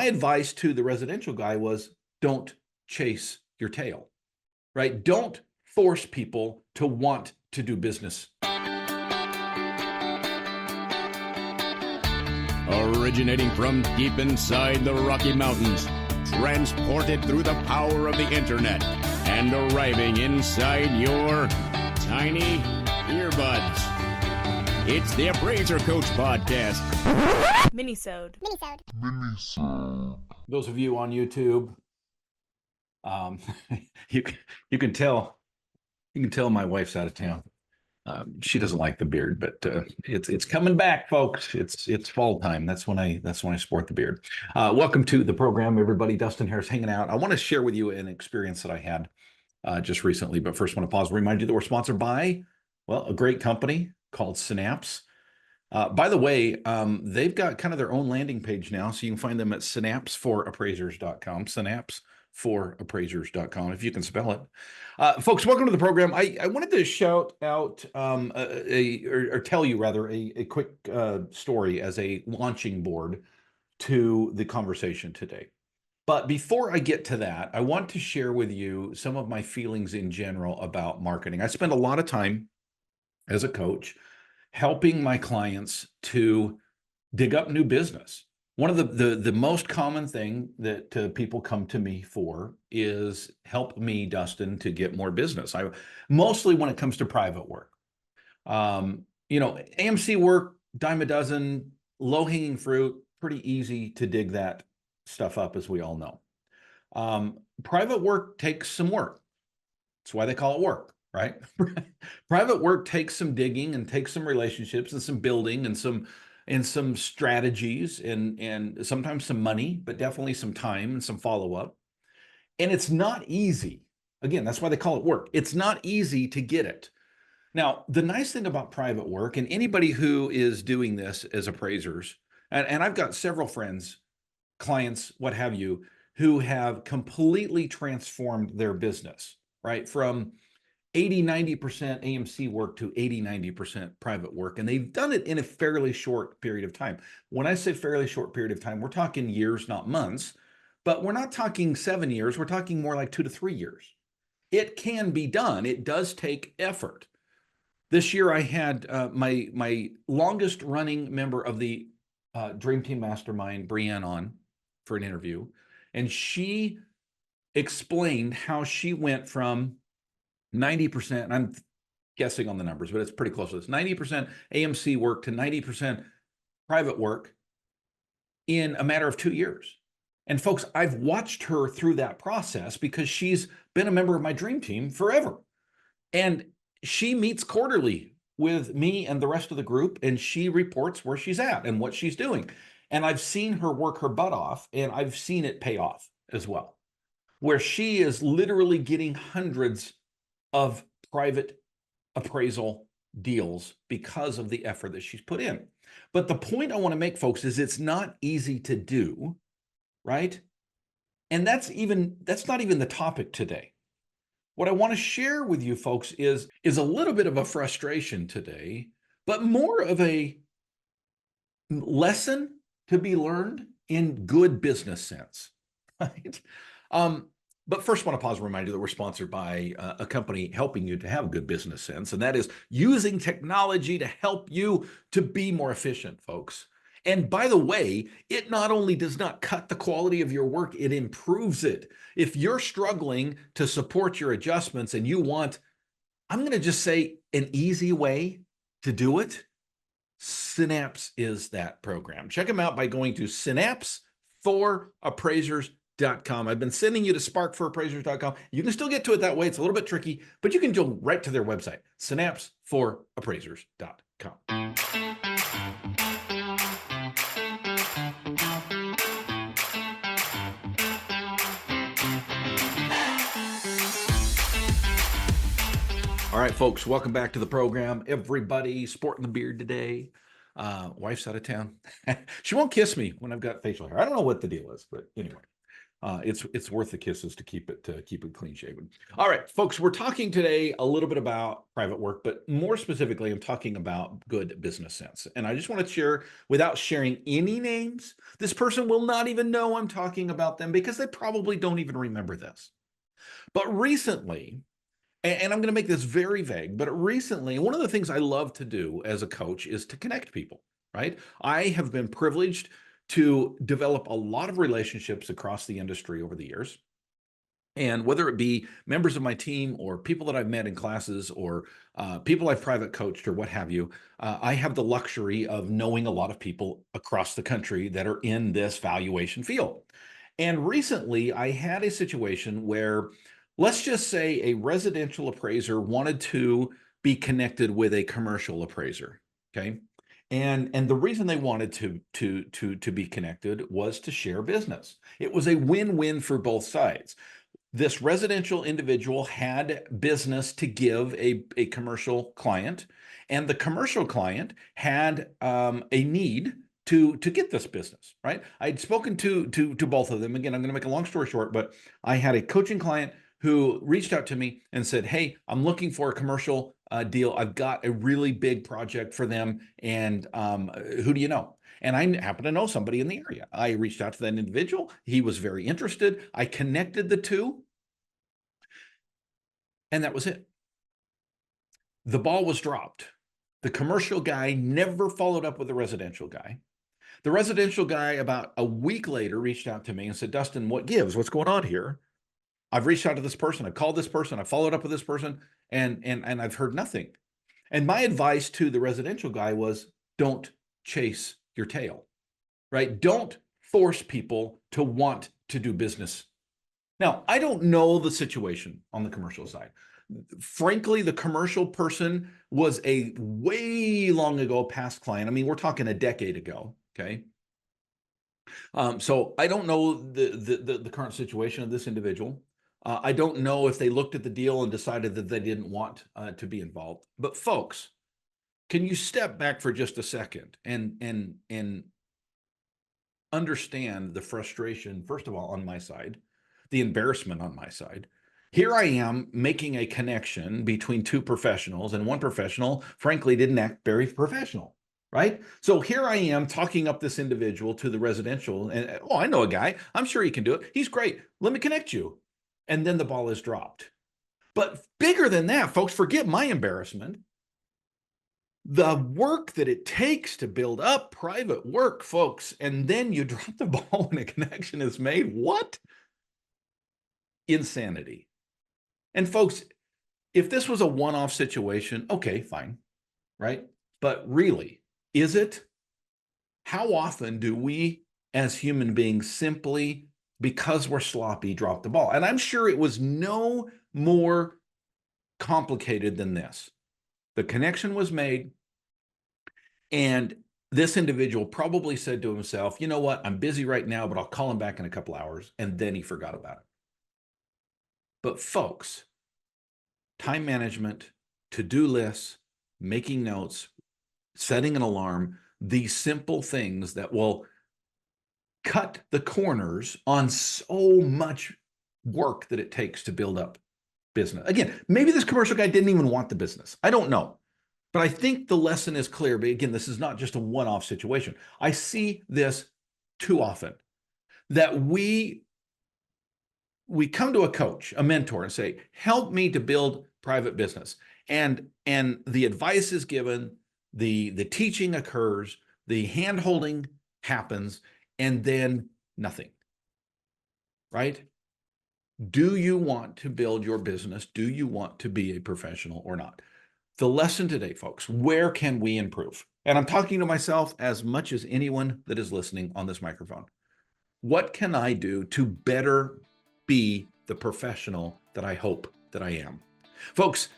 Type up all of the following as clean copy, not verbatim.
my advice to the residential guy was don't chase your tail, right? Don't force people to want to do business. Originating from deep inside the Rocky Mountains, transported through the power of the internet, and arriving inside your tiny earbuds. It's the Appraiser Coach Podcast. Minisode. Those of you on YouTube, you can tell my wife's out of town. She doesn't like the beard, but it's coming back, folks. It's fall time. That's when I sport the beard. Welcome to the program, everybody. Dustin Harris hanging out. I want to share with you an experience that I had just recently, but first I want to pause and remind you that we're sponsored by, well, a great company called Synapse. By the way, they've got kind of their own landing page now, so you can find them at synapseforappraisers.com. synapseforappraisers.com, if you can spell it. Folks, welcome to the program. I wanted to shout out or tell you rather a quick story as a launching board to the conversation today. But before I get to that, I want to share with you some of my feelings in general about marketing. I spend a lot of time as a coach helping my clients to dig up new business. One of the most common thing that people come to me for is help me, Dustin, to get more business. Mostly when it comes to private work. AMC work, dime a dozen, low-hanging fruit, pretty easy to dig that stuff up, as we all know. Private work takes some work. That's why they call it work, right? Private work takes some digging and takes some relationships and some building and some strategies and sometimes some money, but definitely some time and some follow-up. And it's not easy. Again, that's why they call it work. It's not easy to get it. Now, the nice thing about private work, and anybody who is doing this as appraisers, and I've got several friends, clients, what have you, who have completely transformed their business, right? From 80-90% AMC work to 80-90% private work. And they've done it in a fairly short period of time. When I say fairly short period of time, we're talking years, not months, but we're not talking 7 years. We're talking more like 2 to 3 years. It can be done. It does take effort. This year I had my longest running member of the Dream Team Mastermind, Brienne, on for an interview. And she explained how she went from 90%, and I'm guessing on the numbers, but it's pretty close to this, 90% AMC work to 90% private work in a matter of 2 years. And folks, I've watched her through that process because she's been a member of my dream team forever. And she meets quarterly with me and the rest of the group, and she reports where she's at and what she's doing. And I've seen her work her butt off, and I've seen it pay off as well, where she is literally getting hundreds of private appraisal deals because of the effort that she's put in. But the point I want to make, folks, is it's not easy to do, right? And that's not even the topic today. What I want to share with you folks is a little bit of a frustration today, but more of a lesson to be learned in good business sense, right? But first, I want to pause and remind you that we're sponsored by a company helping you to have good business sense, and that is using technology to help you to be more efficient, folks. And by the way, it not only does not cut the quality of your work, it improves it. If you're struggling to support your adjustments and you want, I'm going to just say, an easy way to do it, Synapse is that program. Check them out by going to synapseforappraisers.com. I've been sending you to sparkforappraisers.com. You can still get to it that way. It's a little bit tricky, but you can go right to their website, synapseforappraisers.com. All right, folks, welcome back to the program. Everybody sporting the beard today. Wife's out of town. She won't kiss me when I've got facial hair. I don't know what the deal is, but anyway. It's worth the kisses to keep it clean shaven. All right, folks, we're talking today a little bit about private work, but more specifically, I'm talking about good business sense. And I just want to share, without sharing any names, this person will not even know I'm talking about them because they probably don't even remember this. But recently, and I'm going to make this very vague, but recently, one of the things I love to do as a coach is to connect people, right? I have been privileged to develop a lot of relationships across the industry over the years. And whether it be members of my team or people that I've met in classes or people I've private coached or what have you, I have the luxury of knowing a lot of people across the country that are in this valuation field. And recently I had a situation where, let's just say, a residential appraiser wanted to be connected with a commercial appraiser, okay? And the reason they wanted to be connected was to share business. It was a win-win for both sides. This residential individual had business to give a commercial client, and the commercial client had a need to get this business, right? I'd spoken to both of them. Again, I'm going to make a long story short, but I had a coaching client who reached out to me and said, hey, I'm looking for a commercial deal. I've got a really big project for them. And who do you know? And I happen to know somebody in the area. I reached out to that individual. He was very interested. I connected the two. And that was it. The ball was dropped. The commercial guy never followed up with the residential guy. The residential guy, about a week later, reached out to me and said, Dustin, what gives? What's going on here? I've reached out to this person. I've called this person. I followed up with this person, and I've heard nothing. And my advice to the residential guy was, don't chase your tail, right? Don't force people to want to do business. Now, I don't know the situation on the commercial side. Frankly, the commercial person was a way long ago past client. I mean, we're talking a decade ago, okay? So I don't know the current situation of this individual. I don't know if they looked at the deal and decided that they didn't want to be involved. But folks, can you step back for just a second and understand the frustration, first of all, on my side, the embarrassment on my side. Here I am making a connection between two professionals, and one professional, frankly, didn't act very professional, right? So here I am talking up this individual to the residential, and oh, I know a guy. I'm sure he can do it. He's great. Let me connect you. And then the ball is dropped. But bigger than that, folks, forget my embarrassment. The work that it takes to build up private work, folks, and then you drop the ball when a connection is made. What? Insanity. And folks, if this was a one-off situation, okay, fine, right? But really, is it? How often do we as human beings simply, because we're sloppy, drop the ball? And I'm sure it was no more complicated than this. The connection was made, and this individual probably said to himself, you know what, I'm busy right now, but I'll call him back in a couple hours. And then he forgot about it. But folks, time management, to-do lists, making notes, setting an alarm, these simple things that will cut the corners on so much work that it takes to build up business. Again, maybe this commercial guy didn't even want the business. I don't know. But I think the lesson is clear. But again, this is not just a one-off situation. I see this too often, that we come to a coach, a mentor, and say, help me to build private business. And the advice is given, the teaching occurs, the hand-holding happens, and then nothing, right? Do you want to build your business? Do you want to be a professional or not? The lesson today, folks, where can we improve? And I'm talking to myself as much as anyone that is listening on this microphone. What can I do to better be the professional that I hope that I am? Folks,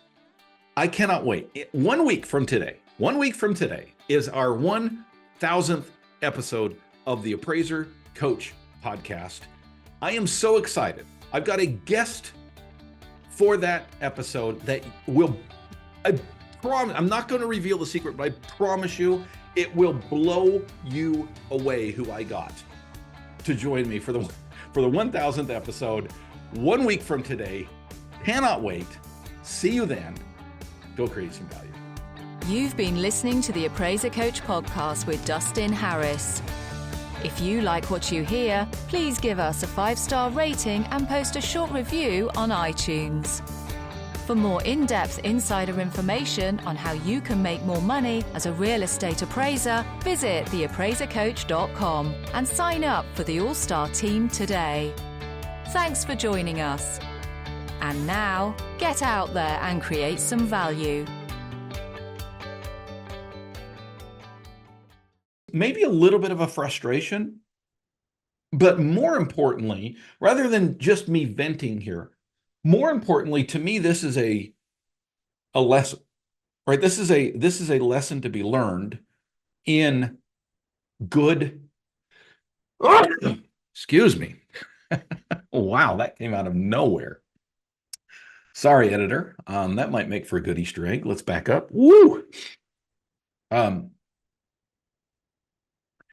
I cannot wait. 1 week from today is our 1,000th episode of the Appraiser Coach podcast. I am so excited. I've got a guest for that episode that will, I'm not going to reveal the secret, but I promise you it will blow you away who I got. to join me for the 1000th episode 1 week from today. Cannot wait. See you then. Go create some value. You've been listening to the Appraiser Coach podcast with Dustin Harris. If you like what you hear, please give us a 5-star rating and post a short review on iTunes. For more in-depth insider information on how you can make more money as a real estate appraiser, visit theappraisercoach.com and sign up for the All-Star team today. Thanks for joining us. And now, get out there and create some value. Maybe a little bit of a frustration, but more importantly, rather than just me venting here, more importantly, to me, this is a lesson, right? This is a lesson to be learned in good. Excuse me. Wow, that came out of nowhere. Sorry, editor. That might make for a good Easter egg. Let's back up. Woo!